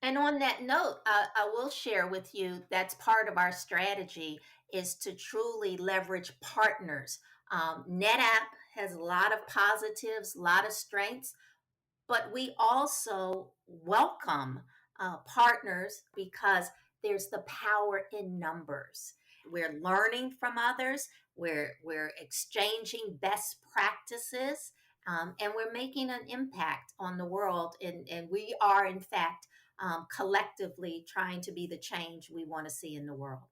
And on that note, I will share with you that's part of our strategy is to truly leverage partners. NetApp has a lot of positives, a lot of strengths, but we also welcome partners because there's the power in numbers. We're learning from others, we're exchanging best practices, and we're making an impact on the world. And we are, in fact, collectively trying to be the change we want to see in the world.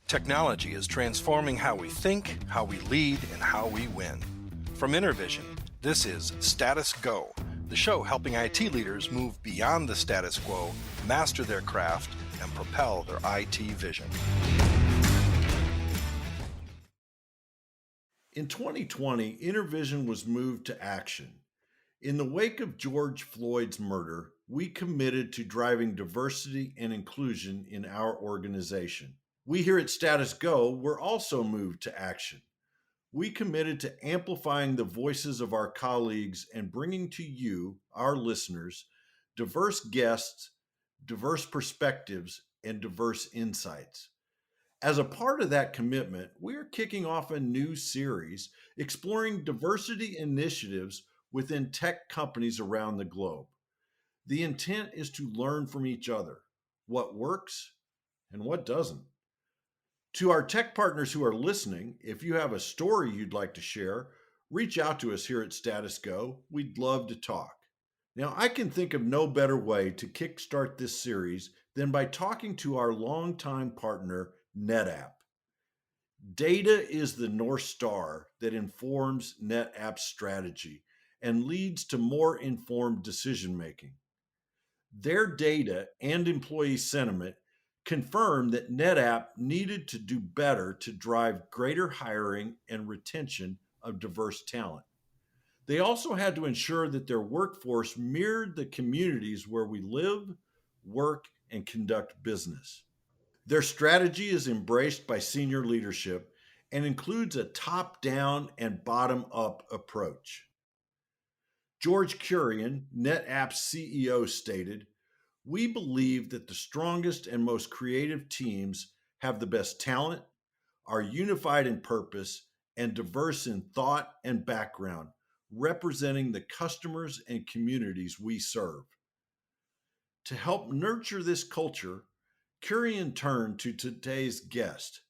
Technology is transforming how we think, how we lead, and how we win. From Intervision, this is Status Go, the show helping IT leaders move beyond the status quo, master their craft, and propel their IT vision. In 2020, Intervision was moved to action. In the wake of George Floyd's murder, we committed to driving diversity and inclusion in our organization. We here at Status Go were also moved to action. We committed to amplifying the voices of our colleagues and bringing to you, our listeners, diverse guests, diverse perspectives, and diverse insights. As a part of that commitment, we are kicking off a new series exploring diversity initiatives within tech companies around the globe. The intent is to learn from each other what works and what doesn't. To our tech partners who are listening, if you have a story you'd like to share, reach out to us here at Status Go. We'd love to talk. Now, I can think of no better way to kickstart this series than by talking to our longtime partner, NetApp. Data is the North Star that informs NetApp's strategy and leads to more informed decision making. Their data and employee sentiment confirmed that NetApp needed to do better to drive greater hiring and retention of diverse talent. They also had to ensure that their workforce mirrored the communities where we live, work, and conduct business. Their strategy is embraced by senior leadership and includes a top-down and bottom-up approach. George Kurian, NetApp's CEO, stated, "We believe that the strongest and most creative teams have the best talent, are unified in purpose, and diverse in thought and background, representing the customers and communities we serve." To help nurture this culture, Gerri turned to today's guest.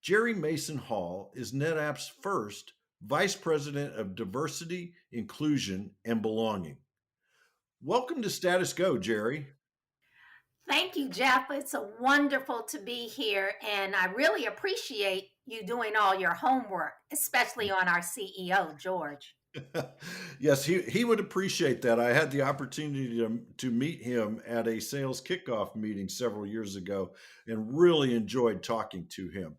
Gerri Hall is NetApp's first Vice President of Diversity, Inclusion, and Belonging. Welcome to Status Go, Gerri. Thank you, Jeff. It's a wonderful to be here, and I really appreciate you doing all your homework, especially on our CEO, George. Yes, he would appreciate that. I had the opportunity to meet him at a sales kickoff meeting several years ago and really enjoyed talking to him.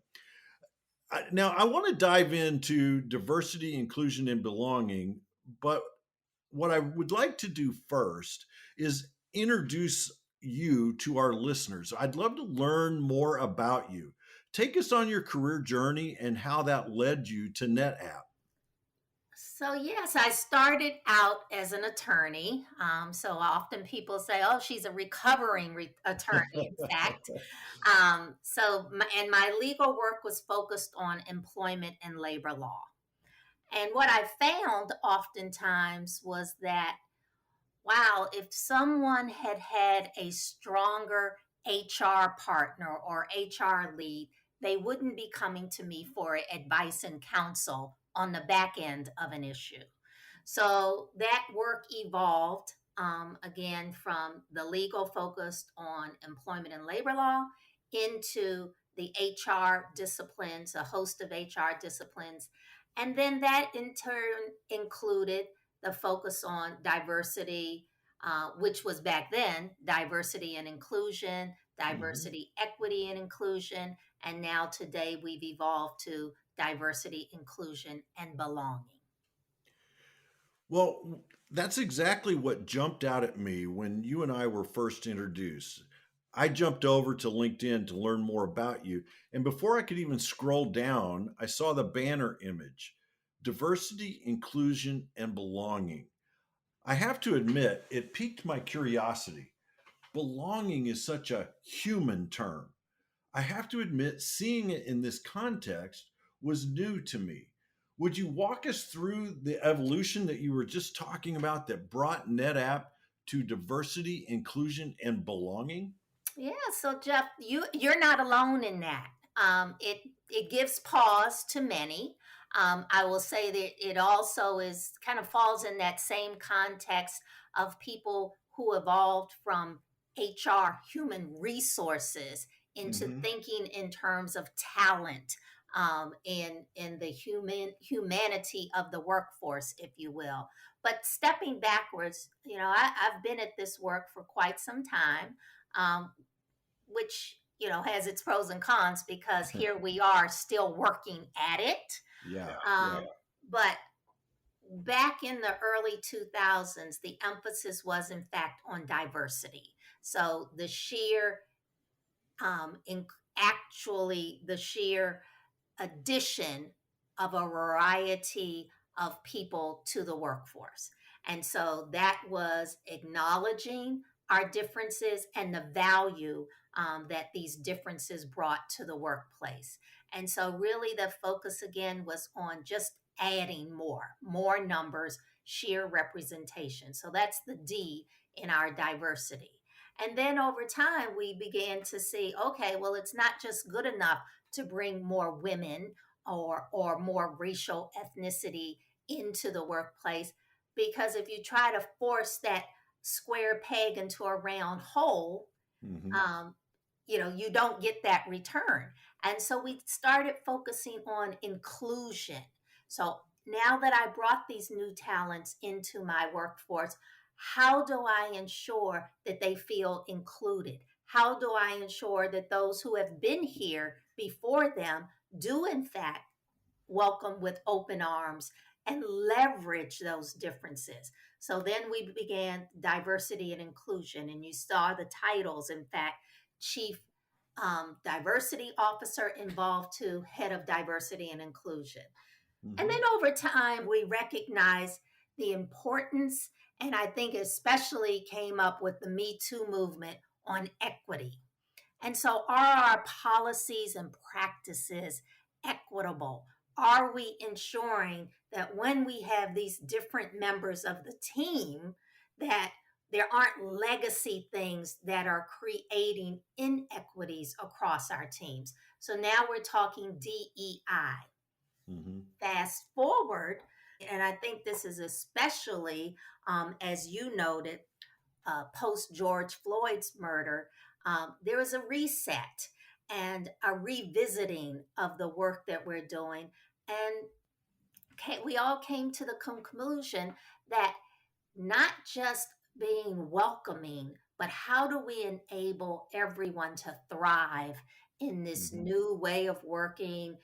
Now, I want to dive into diversity, inclusion, and belonging, but what I would like to do first is introduce you to our listeners. I'd love to learn more about you. Take us on your career journey and how that led you to NetApp. So, yes, I started out as an attorney. So often people say, oh, she's a recovering attorney, in fact. And my legal work was focused on employment and labor law. And what I found oftentimes was that, wow, if someone had had a stronger HR partner or HR lead, they wouldn't be coming to me for advice and counsel on the back end of an issue. So that work evolved again from the legal focused on employment and labor law into the HR disciplines, a host of HR disciplines. And then that in turn included the focus on diversity, which was back then diversity and inclusion, diversity, equity, and inclusion. And now today we've evolved to diversity, inclusion, and belonging. Well, that's exactly what jumped out at me when you and I were first introduced. I jumped over to LinkedIn to learn more about you. And before I could even scroll down, I saw the banner image, diversity, inclusion, and belonging. I have to admit, it piqued my curiosity. Belonging is such a human term. I have to admit, seeing it in this context was new to me. Would you walk us through the evolution that you were just talking about that brought NetApp to diversity, inclusion, and belonging? Yeah, so Jeff, you're not alone in that. It gives pause to many. I will say that it also is kind of falls in that same context of people who evolved from HR, human resources, into Hmm. thinking in terms of talent, in the humanity of the workforce, if you will. But stepping backwards, I've been at this work for quite some time. Um, which has its pros and cons because here we are still working at it. Yeah, Yeah. But back in the early 2000s, the emphasis was in fact on diversity. So in the sheer addition of a variety of people to the workforce. And so that was acknowledging our differences and the value that these differences brought to the workplace. And so, really, the focus again was on just adding more numbers, sheer representation. So, that's the D in our diversity. And then over time, we began to see okay, well, it's not just good enough to bring more women or more racial ethnicity into the workplace, because if you try to force that square peg into a round hole, hmm um, you don't get that return. And so we started focusing on inclusion. So now that I brought these new talents into my workforce, how do I ensure that they feel included? How do I ensure that those who have been here before them do, in fact, welcome with open arms and leverage those differences? So then we began diversity and inclusion, and you saw the titles, in fact, chief diversity officer involved to head of diversity and inclusion. And hmm then over time, we recognize the importance, and I think especially came up with the Me Too movement on equity. And so, are our policies and practices equitable? Are we ensuring that when we have these different members of the team, that there aren't legacy things that are creating inequities across our teams? So now we're talking DEI. hmm Fast forward, and I think this is especially, as you noted, post George Floyd's murder, there was a reset and a revisiting of the work that we're doing. And we all came to the conclusion that not just being welcoming, but how do we enable everyone to thrive in this hmm new way of working,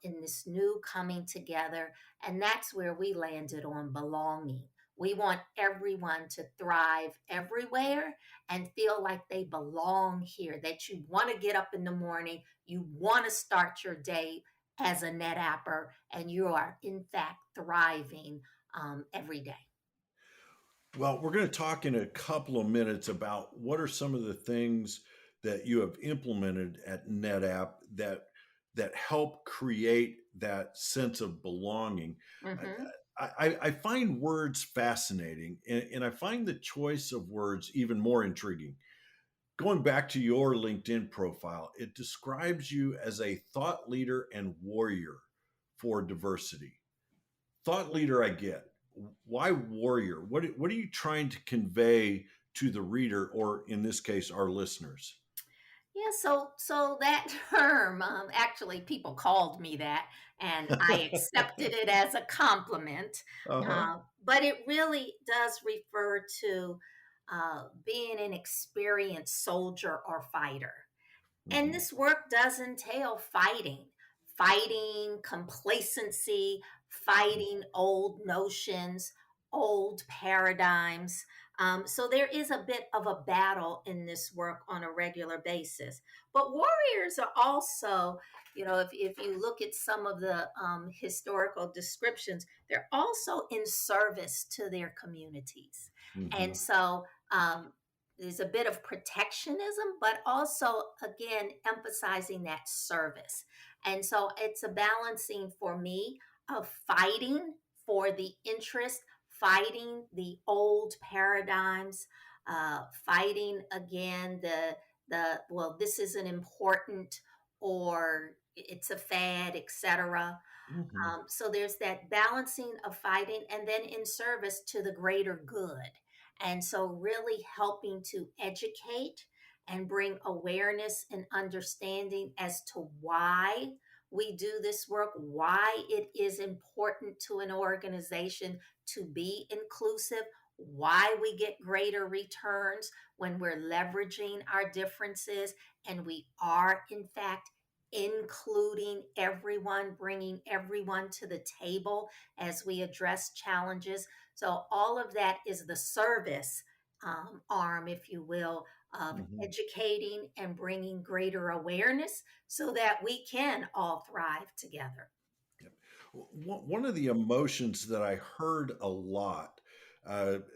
in this new coming together? And that's where we landed on belonging. We want everyone to thrive everywhere and feel like they belong here, that you want to get up in the morning, you want to start your day as a NetApper, and you are, in fact, thriving every day. Well, we're going to talk in a couple of minutes about what are some of the things that you have implemented at NetApp that help create that sense of belonging. Hmm. I find words fascinating, and I find the choice of words even more intriguing. Going back to your LinkedIn profile, it describes you as a thought leader and warrior for diversity. Thought leader, I get. Why warrior? What are you trying to convey to the reader, or in this case, our listeners? Yeah, so that term, actually, people called me that, and I accepted it as a compliment. Uh-huh. But it really does refer to being an experienced soldier or fighter. And hmm this work does entail fighting complacency, fighting old notions, old paradigms. So there is a bit of a battle in this work on a regular basis. But warriors are also if you look at some of the historical descriptions, they're also in service to their communities. Hmm. And so there's a bit of protectionism, but also, again, emphasizing that service. And so it's a balancing for me of fighting for the interest, fighting the old paradigms, fighting again the well, this isn't important, or it's a fad, etc. Hmm. So there's that balancing of fighting and then in service to the greater good. And so, really helping to educate and bring awareness and understanding as to why we do this work, why it is important to an organization to be inclusive, why we get greater returns when we're leveraging our differences and we are, in fact, including everyone, bringing everyone to the table as we address challenges. So, all of that is the service arm, if you will, of Hmm. educating and bringing greater awareness so that we can all thrive together. Yep. One of the emotions that I heard a lot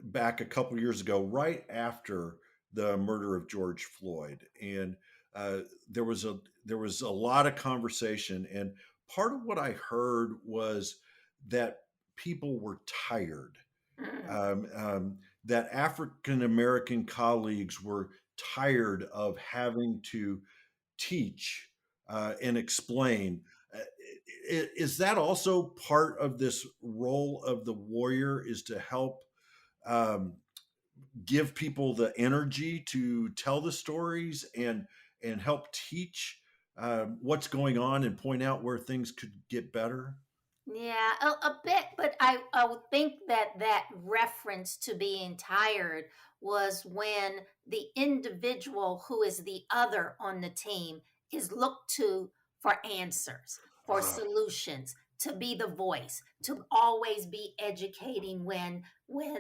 back a couple years ago, right after the murder of George Floyd, and uh, there was a there was a lot of conversation, and part of what I heard was that people were tired, Mm, um, um, that African American colleagues were tired of having to teach and explain. Uh, is that also part of this role of the warrior? Is to help um, give people the energy to tell the stories and help teach what's going on and point out where things could get better? yeah, a bit, but I would think that that reference to being tired was when the individual who is the other on the team is looked to for answers, for Uh, solutions, to be the voice, to always be educating when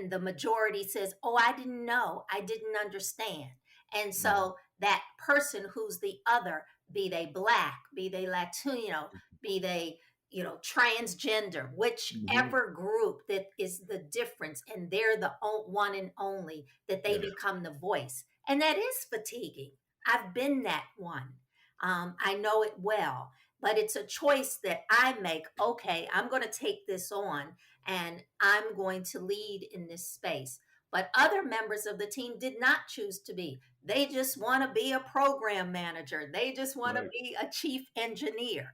the majority says, "Oh, I didn't know, I didn't understand." And mhm, so that person who's the other, be they black, be they Latino, be they transgender, mhm, whichever group that is the difference, and they're the one and only, that they yeah. become the voice. And that is fatiguing. I've been that one. I know it well, but it's a choice that I make. Okay, I'm going to take this on and I'm going to lead in this space. But other members of the team did not choose to be. They just want to be a program manager, they just want to Right. be a chief engineer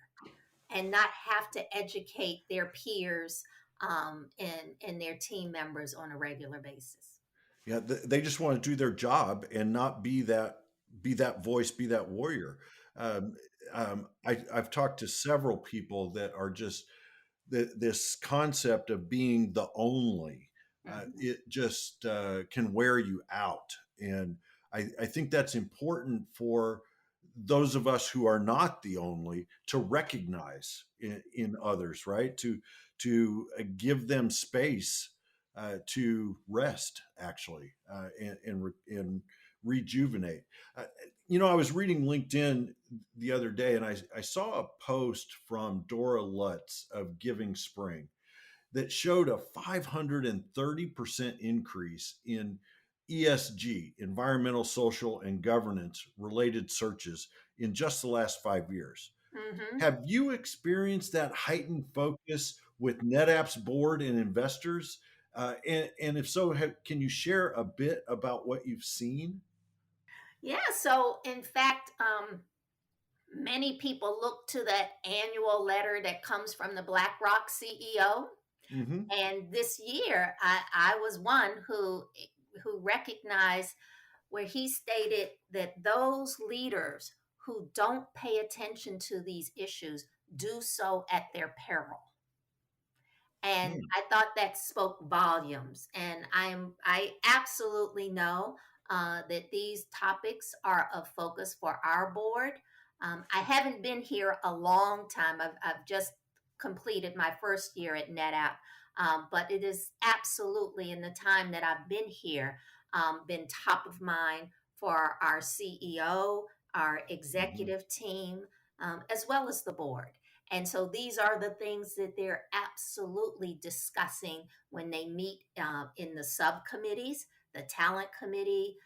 and not have to educate their peers and their team members on a regular basis. Yeah, they just want to do their job and not be that voice, be that warrior. Um, I've talked to several people that are just this concept of being the only. Mhm. It just can wear you out, and I think that's important for those of us who are not the only to recognize in others, right? To give them space to rest, actually, and rejuvenate. Uh, I was reading LinkedIn the other day, and I saw a post from Dora Lutz of Giving Spring that showed a 530% increase in ESG, environmental, social, and governance related searches in just the last 5 years. Mhm. Have you experienced that heightened focus with NetApp's board and investors? And if so, can you share a bit about what you've seen? Yeah. So, in fact, many people look to that annual letter that comes from the BlackRock CEO. Hmm. And this year, I was one who recognized where he stated that those leaders who don't pay attention to these issues do so at their peril. And I thought that spoke volumes. And I absolutely know that these topics are of focus for our board. I haven't been here a long time. I've just completed my first year at NetApp, but it is absolutely in the time that I've been here, been top of mind for our CEO, our Hmm. executive team, as well as the board. And so these are the things that they're absolutely discussing when they meet in the subcommittees, the talent committee,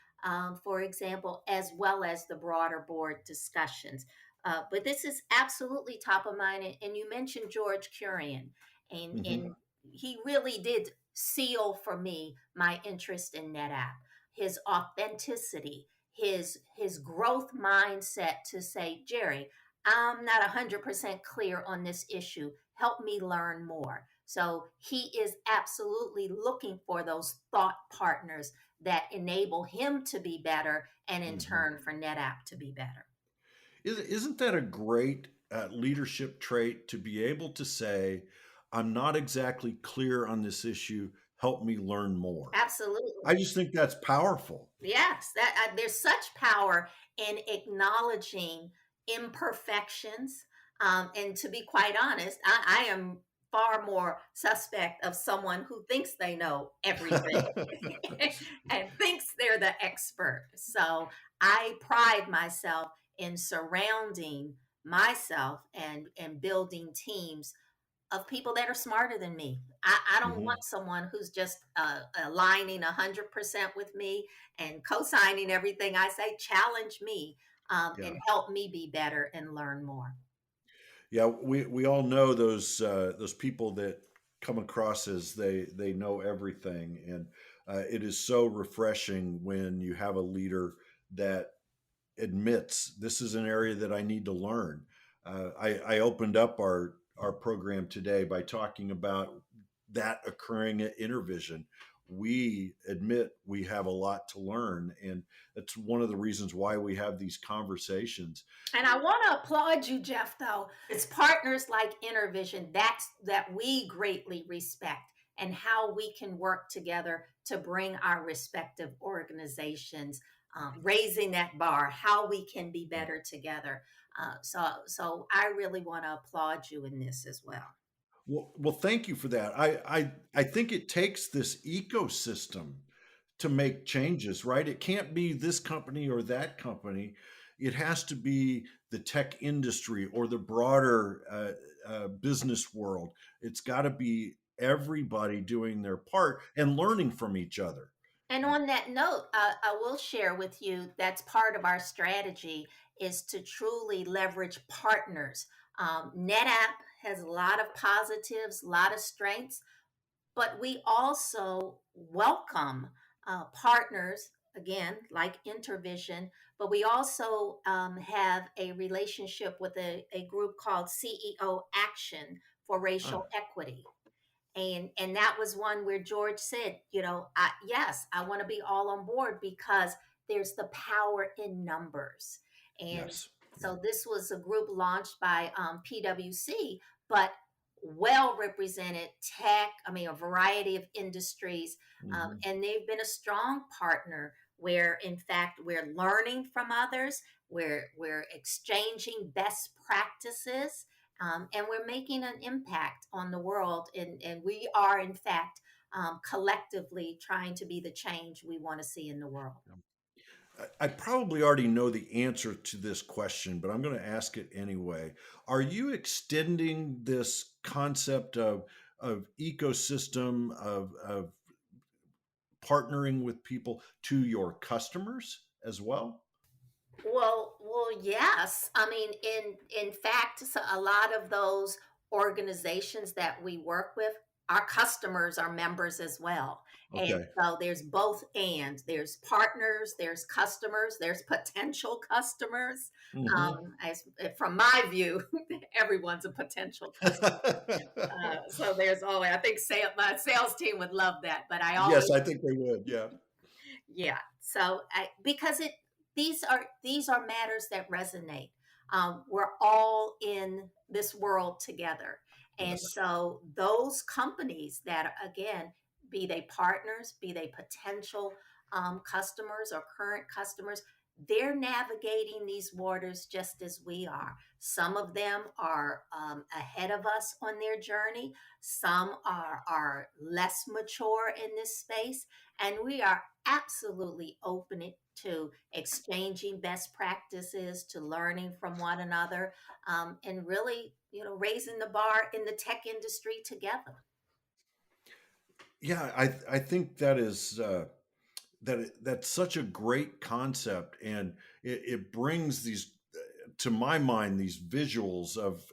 for example, as well as the broader board discussions. But this is absolutely top of mind. And you mentioned George Curian, and Hmm. he really did seal for me my interest in NetApp. His authenticity, his growth mindset to say, Gerri, I'm not 100% clear on this issue. Help me learn more. So he is absolutely looking for those thought partners that enable him to be better and in Hmm. turn for NetApp to be better. Isn't that a great leadership trait to be able to say, I'm not exactly clear on this issue, help me learn more? I Absolutely. just think that's powerful. Yes, that there's such power in acknowledging imperfections. And to be quite honest, I am far more suspect of someone who thinks they know everything and thinks they're the expert. So I pride myself in surrounding myself and building teams of people that are smarter than me. I don't Hmm. want someone who's just aligning 100% with me and co-signing everything I say. Challenge me Yeah. and help me be better and learn more. Yeah, we all know those people that come across as they know everything, and it is so refreshing when you have a leader that admits this is an area that I need to learn. I opened up our program today by talking about that occurring at Intervision. We admit we have a lot to learn, and that's one of the reasons why we have these conversations. And I want to applaud you, Jeff, though. It's partners like Intervision that we greatly respect and how we can work together to bring our respective organizations, raising that bar, how we can be better together. So I really want to applaud you in this as well. Well, thank you for that. I think it takes this ecosystem to make changes, right? It can't be this company or that company. It has to be the tech industry or the broader business world. It's got to be everybody doing their part and learning from each other. And on that note, I will share with you that's part of our strategy is to truly leverage partners. NetApp has a lot of positives, a lot of strengths, but we also welcome partners, again, like Intervision, but we also have a relationship with a group called CEO Action for Ah, Racial Equity. And that was one where George said, yes, I want to be all on board because there's the power in numbers. And yes. Yeah. so this was a group launched by PwC, but well represented tech, I mean, a variety of industries. Hmm. And they've been a strong partner where, in fact, we're learning from others, we're exchanging best practices, and we're making an impact on the world. And we are, in fact, collectively trying to be the change we want to see in the world. I probably already know the answer to this question, but I'm going to ask it anyway. Are you extending this concept of ecosystem of partnering with people to your customers as well? Yes. I mean, in fact, so a lot of those organizations that we work with, our customers are members as well. And Okay. so there's both and there's partners, there's customers, there's potential customers. Hmm. From my view, everyone's a potential customer. So there's always, I think my sales team would love that, but I Yes, always, I think they would. Yeah. yeah. So because these are matters that resonate. We're all in this world together, and Yes. so those companies that again, be they partners, be they potential customers or current customers, they're navigating these waters just as we are. Some of them are ahead of us on their journey. Some are less mature in this space, and we are absolutely open to exchanging best practices, to learning from one another, and really, raising the bar in the tech industry together. Yeah, I think that's such a great concept, and it brings these to my mind these visuals of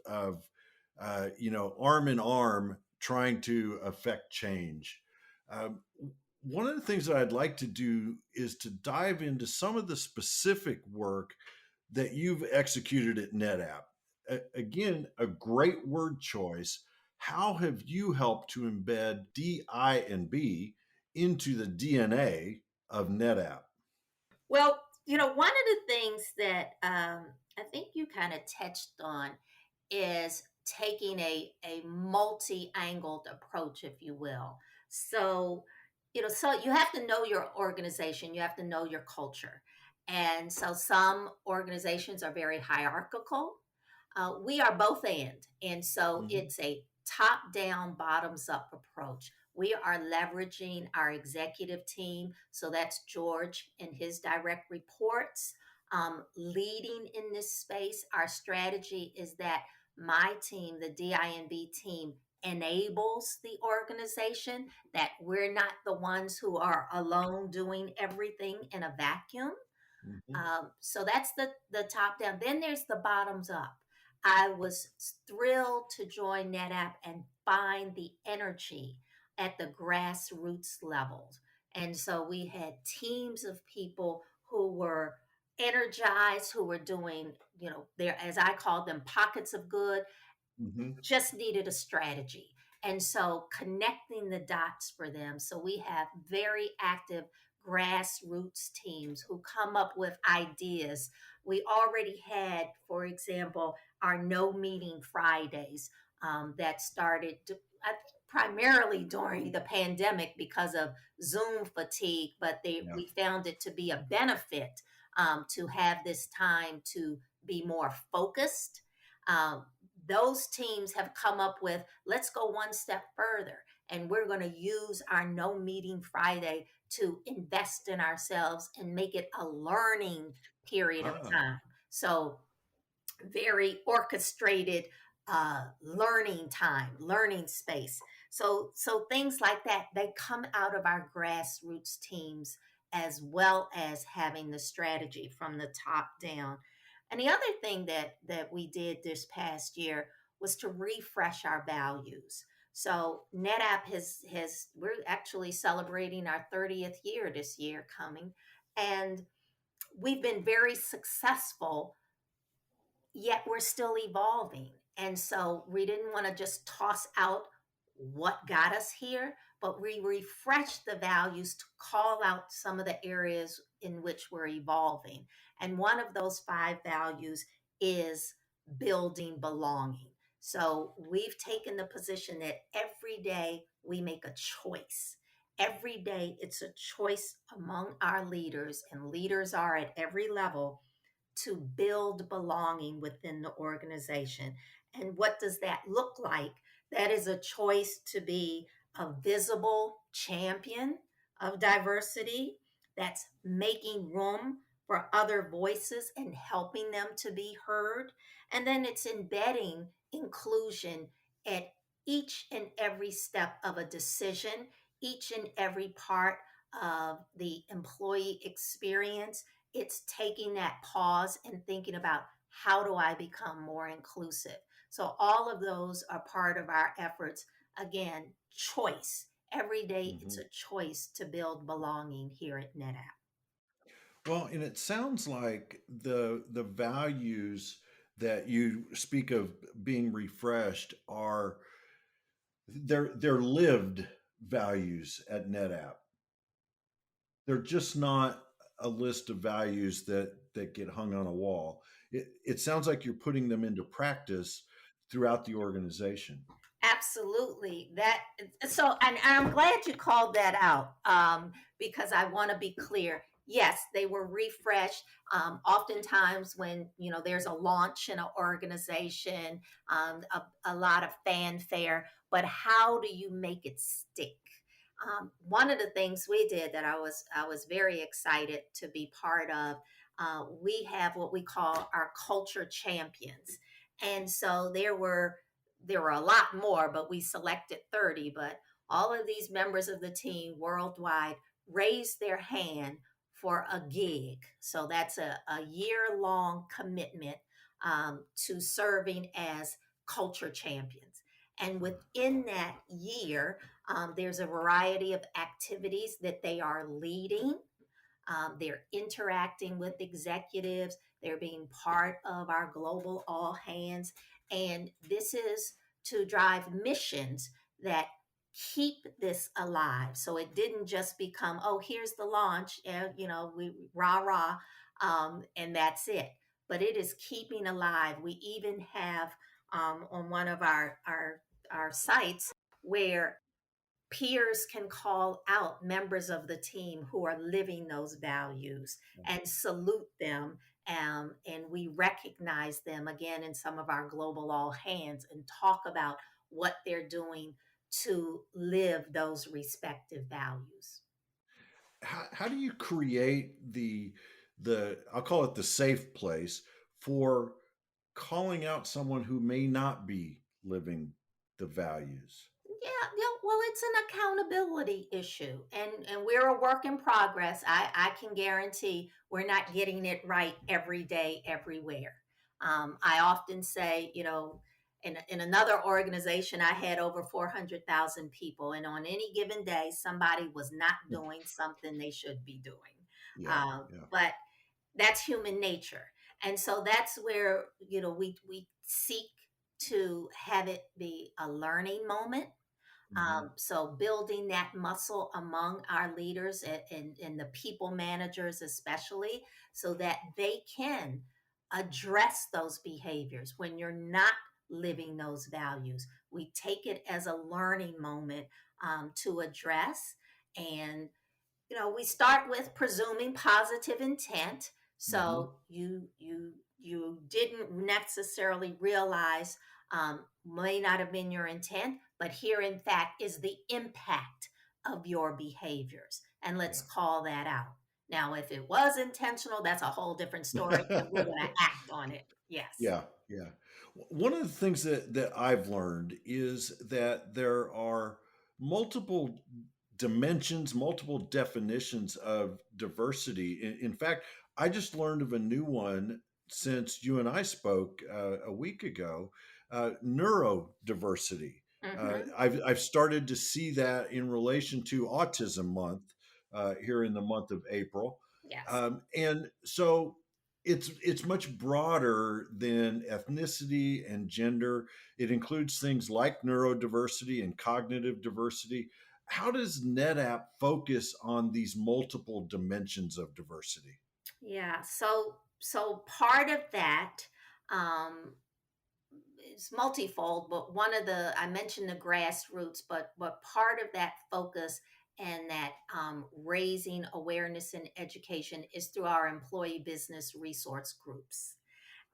arm in arm trying to affect change. Um, One of the things that I'd like to do is to dive into some of the specific work that you've executed at NetApp. Again, a great word choice. How have you helped to embed DI and B into the DNA of NetApp? Well, one of the things that I think you kind of touched on is taking a multi-angled approach, if you will. So, so you have to know your organization, you have to know your culture. And so some organizations are very hierarchical. We are both and so Mhm. it's a top down, bottoms up approach. We are leveraging our executive team. So that's George and his direct reports, leading in this space. Our strategy is that my team, the DINB team, enables the organization, that we're not the ones who are alone doing everything in a vacuum. Mhm. So that's the top down. Then there's the bottoms up. I was thrilled to join NetApp and find the energy at the grassroots levels. And so we had teams of people who were energized, who were doing, there, as I call them, pockets of good, Mhm. just needed a strategy. And so connecting the dots for them. So we have very active grassroots teams who come up with ideas. We already had, for example, our No Meeting Fridays, that started, I think, primarily during the pandemic because of Zoom fatigue, but Yeah. we found it to be a benefit, to have this time to be more focused. Um, those teams have come up with, let's go one step further, and we're going to use our No Meeting Friday to invest in ourselves and make it a learning period of Ah. time. So very orchestrated, learning time, learning space. So things like that, they come out of our grassroots teams, as well as having the strategy from the top down. And the other thing that we did this past year was to refresh our values. So NetApp has we're actually celebrating our 30th year this year coming, and we've been very successful, yet we're still evolving. And so we didn't want to just toss out what got us here, but we refreshed the values to call out some of the areas in which we're evolving. And one of those five values is building belonging. So we've taken the position that every day we make a choice. Every day it's a choice among our leaders, and leaders are at every level, to build belonging within the organization. And what does that look like? That is a choice to be a visible champion of diversity, that's making room for other voices and helping them to be heard. And then it's embedding inclusion at each and every step of a decision, each and every part of the employee experience. It's taking that pause and thinking about, how do I become more inclusive? So all of those are part of our efforts. Again, choice. Every day it's Mhm. a choice to build belonging here at NetApp. Well, and it sounds like the values that you speak of being refreshed are they're lived values at NetApp. They're just not a list of values that get hung on a wall. It sounds like you're putting them into practice throughout the organization. Absolutely. And I'm glad you called that out, because I want to be clear. yes, they were refreshed. Oftentimes, when there's a launch in an organization, a lot of fanfare, but how do you make it stick? One of the things we did that I was very excited to be part of. We have what we call our culture champions, and so there were a lot more, but we selected 30. But all of these members of the team worldwide raised their hand for a gig. So that's a year long commitment to serving as culture champions. And within that year, there's a variety of activities that they are leading. They're interacting with executives. They're being part of our global all hands. And this is to drive missions that keep this alive. So it didn't just become, oh, here's the launch, and, we rah rah, and that's it. But it is keeping alive. We even have on one of our sites where peers can call out members of the team who are living those values and salute them. And we recognize them again in some of our global all hands and talk about what they're doing to live those respective values. How do you create the I'll call it the safe place for calling out someone who may not be living the values? Yeah, yeah. Well, it's an accountability issue, and we're a work in progress. I can guarantee we're not getting it right every day, everywhere. I often say, in another organization, I had over 400,000 people, and on any given day, somebody was not doing something they should be doing. Yeah, yeah. But that's human nature, and so that's where we seek to have it be a learning moment. Hmm. So building that muscle among our leaders and the people managers, especially, so that they can address those behaviors when you're not living those values. We take it as a learning moment to address. And we start with presuming positive intent. Hmm. So you didn't necessarily realize, may not have been your intent, but here in fact is the impact of your behaviors, and let's call that out. Now, if it was intentional, that's a whole different story, Yeah. and we're going to act on it. Yes. Yeah, yeah. One of the things that I've learned is that there are multiple dimensions, multiple definitions of diversity. In fact, I just learned of a new one since you and I spoke a week ago. Neurodiversity. Hmm. I've started to see that in relation to Autism Month here in the month of April, Yes. and so it's much broader than ethnicity and gender. It includes things like neurodiversity and cognitive diversity. How does NetApp focus on these multiple dimensions of diversity? Yeah. So part of that, um, it's multifold, but one of the I mentioned the grassroots, but part of that focus and that raising awareness and education is through our employee business resource groups.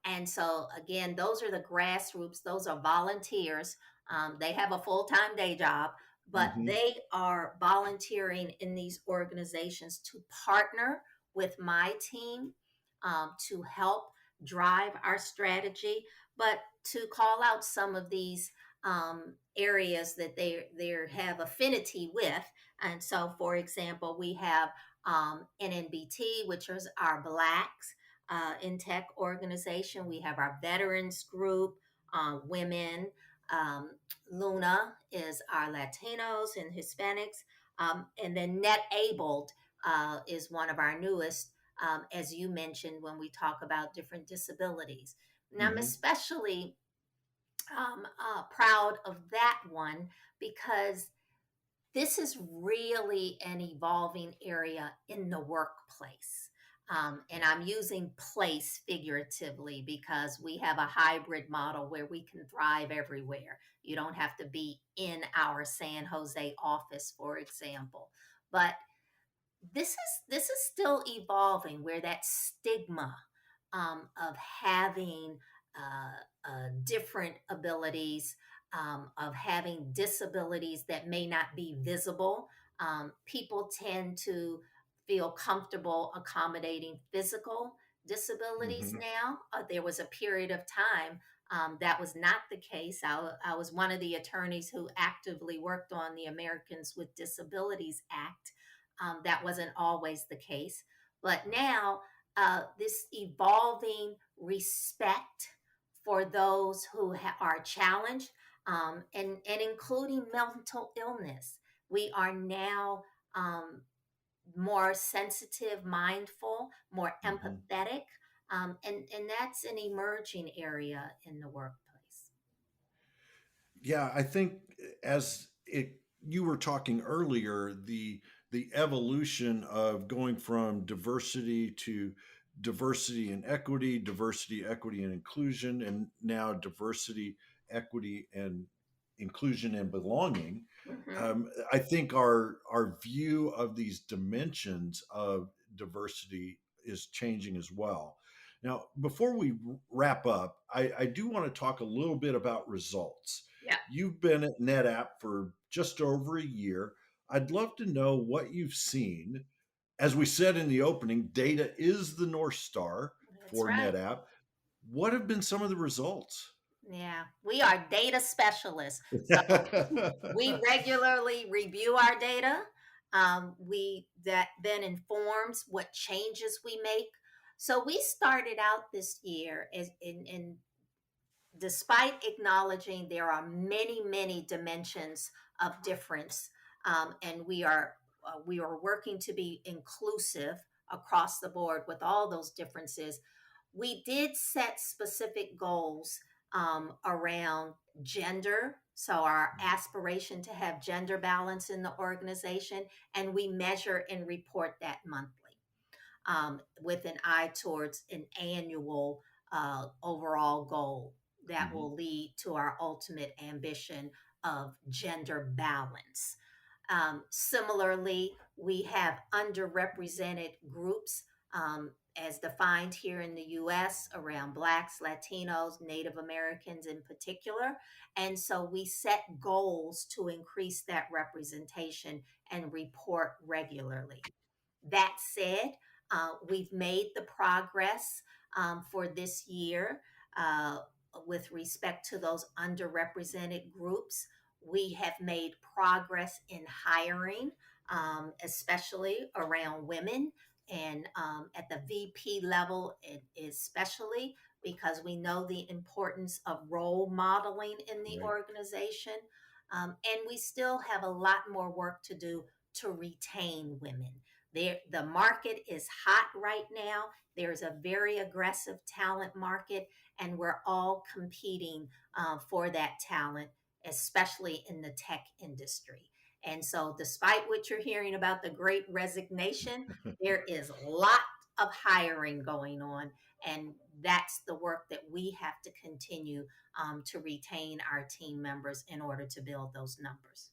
And so, again, those are the grassroots, those are volunteers. They have a full time day job, but Hmm. they are volunteering in these organizations to partner with my team to help drive our strategy, but to call out some of these areas that they have affinity with. And so, for example, we have NNBT, which is our Blacks in tech organization. We have our veterans group, women. Um, Luna is our Latinos and Hispanics. And then NetAbled is one of our newest, as you mentioned, when we talk about different disabilities. Now, I'm Hmm. especially proud of that one because this is really an evolving area in the workplace. And I'm using place figuratively because we have a hybrid model where we can thrive everywhere. You don't have to be in our San Jose office, for example. But This is still evolving where that stigma of having different abilities, of having disabilities that may not be visible. People tend to feel comfortable accommodating physical disabilities Hmm. now. There was a period of time that was not the case. I was one of the attorneys who actively worked on the Americans with Disabilities Act. That wasn't always the case. But now, this evolving respect for those who are challenged, and including mental illness. We are now more sensitive, mindful, more Hmm. empathetic, and that's an emerging area in the workplace. Yeah, I think as it you were talking earlier, the evolution of going from diversity to diversity and equity, diversity, equity, and inclusion, and now diversity, equity, and inclusion and belonging. Hmm. I think our view of these dimensions of diversity is changing as well. Now, before we wrap up, I do want to talk a little bit about results. Yeah, You've been at NetApp for just over a year. I'd love to know what you've seen. As we said in the opening, data is the North Star that's for right. NetApp. What have been some of the results? Yeah, we are data specialists. So we regularly review our data. We that then informs what changes we make. So we started out this year as in despite acknowledging there are many, many dimensions of difference, and we are working to be inclusive across the board with all those differences. We did set specific goals around gender. So, our aspiration to have gender balance in the organization, and we measure and report that monthly with an eye towards an annual overall goal that Mhm. will lead to our ultimate ambition of gender balance. Similarly, we have underrepresented groups as defined here in the US around Blacks, Latinos, Native Americans in particular. And so we set goals to increase that representation and report regularly. That said, we've made the progress for this year uh, with respect to those underrepresented groups. We have made progress in hiring, especially around women and at the VP level, especially because we know the importance of role modeling in the Right. organization. And we still have a lot more work to do to retain women. The market is hot right now. There's a very aggressive talent market, and we're all competing for that talent, especially in the tech industry. And so, despite what you're hearing about the great resignation, there is a lot of hiring going on. And that's the work that we have to continue to retain our team members in order to build those numbers.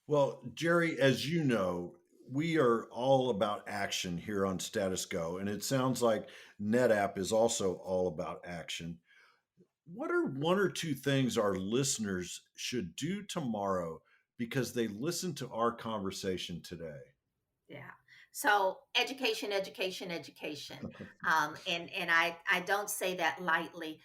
Well, Jerry, as you know, we are all about action here on Status Go, and it sounds like NetApp is also all about action. What are one or two things our listeners should do tomorrow because they listened to our conversation today? Yeah. So education, education, education, and I don't say that lightly.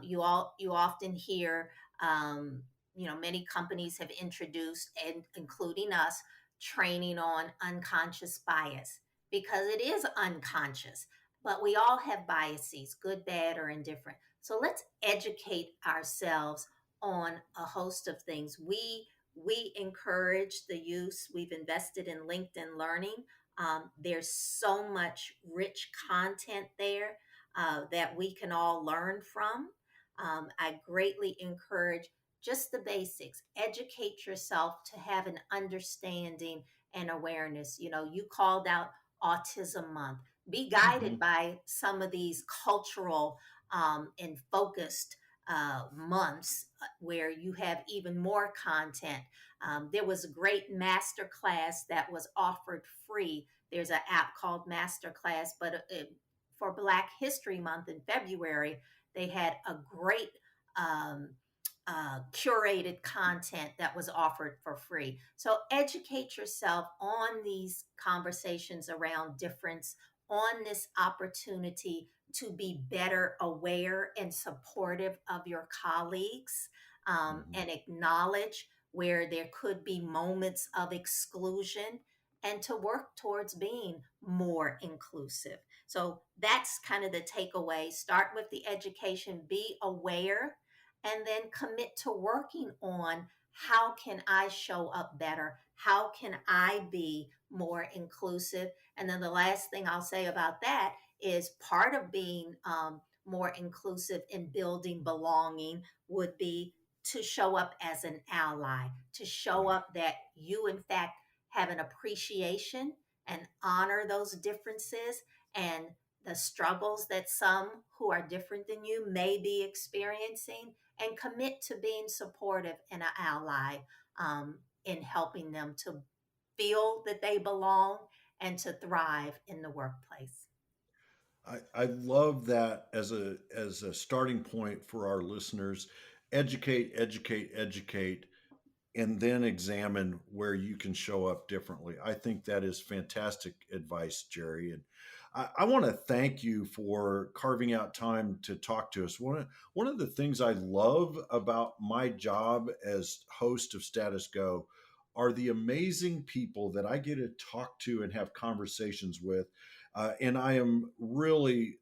You often hear, many companies have introduced, and including us, training on unconscious bias because it is unconscious. But we all have biases, good, bad, or indifferent. So let's educate ourselves on a host of things. We encourage the use. We've invested in LinkedIn Learning. There's so much rich content there that we can all learn from. I greatly encourage just the basics. Educate yourself to have an understanding and awareness. You called out Autism Month. Be guided Mhm. by some of these cultural and focused months where you have even more content. There was a great master class that was offered free. There's an app called Masterclass, but for Black History Month in February, they had a great um, curated content that was offered for free. So educate yourself on these conversations around difference, on this opportunity to be better aware and supportive of your colleagues, Mhm. and acknowledge where there could be moments of exclusion, and to work towards being more inclusive. So that's kind of the takeaway. Start with the education, be aware, and then commit to working on how can I show up better? How can I be more inclusive? And then the last thing I'll say about that is part of being more inclusive in building belonging would be to show up as an ally, to show Yeah. up that you, in fact, have an appreciation and honor those differences and the struggles that some who are different than you may be experiencing, and commit to being supportive and an ally in helping them to feel that they belong and to thrive in the workplace. I love that as a starting point for our listeners. Educate, educate, educate, and then examine where you can show up differently. I think that is fantastic advice, Gerri. And I want to thank you for carving out time to talk to us. One of the things I love about my job as host of Status Go are the amazing people that I get to talk to and have conversations with. And I am really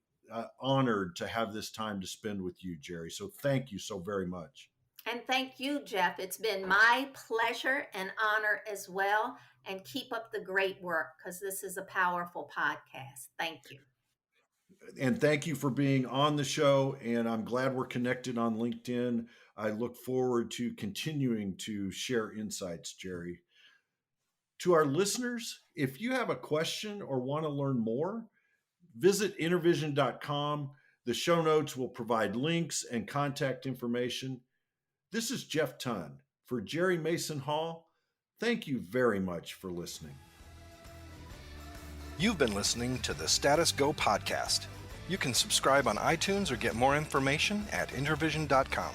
honored to have this time to spend with you, Gerri. So thank you so very much. And thank you, Jeff. It's been my pleasure and honor as well. And keep up the great work because this is a powerful podcast. Thank you. And thank you for being on the show. And I'm glad we're connected on LinkedIn. I look forward to continuing to share insights, Gerri. To our listeners, if you have a question or want to learn more, visit intervision.com. The show notes will provide links and contact information. This is Jeff Tunn for Gerri Mason Hall. Thank you very much for listening. You've been listening to the Status Go podcast. You can subscribe on iTunes or get more information at intervision.com.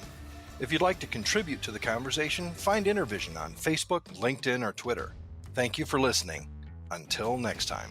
If you'd like to contribute to the conversation, find Intervision on Facebook, LinkedIn, or Twitter. Thank you for listening. Until next time.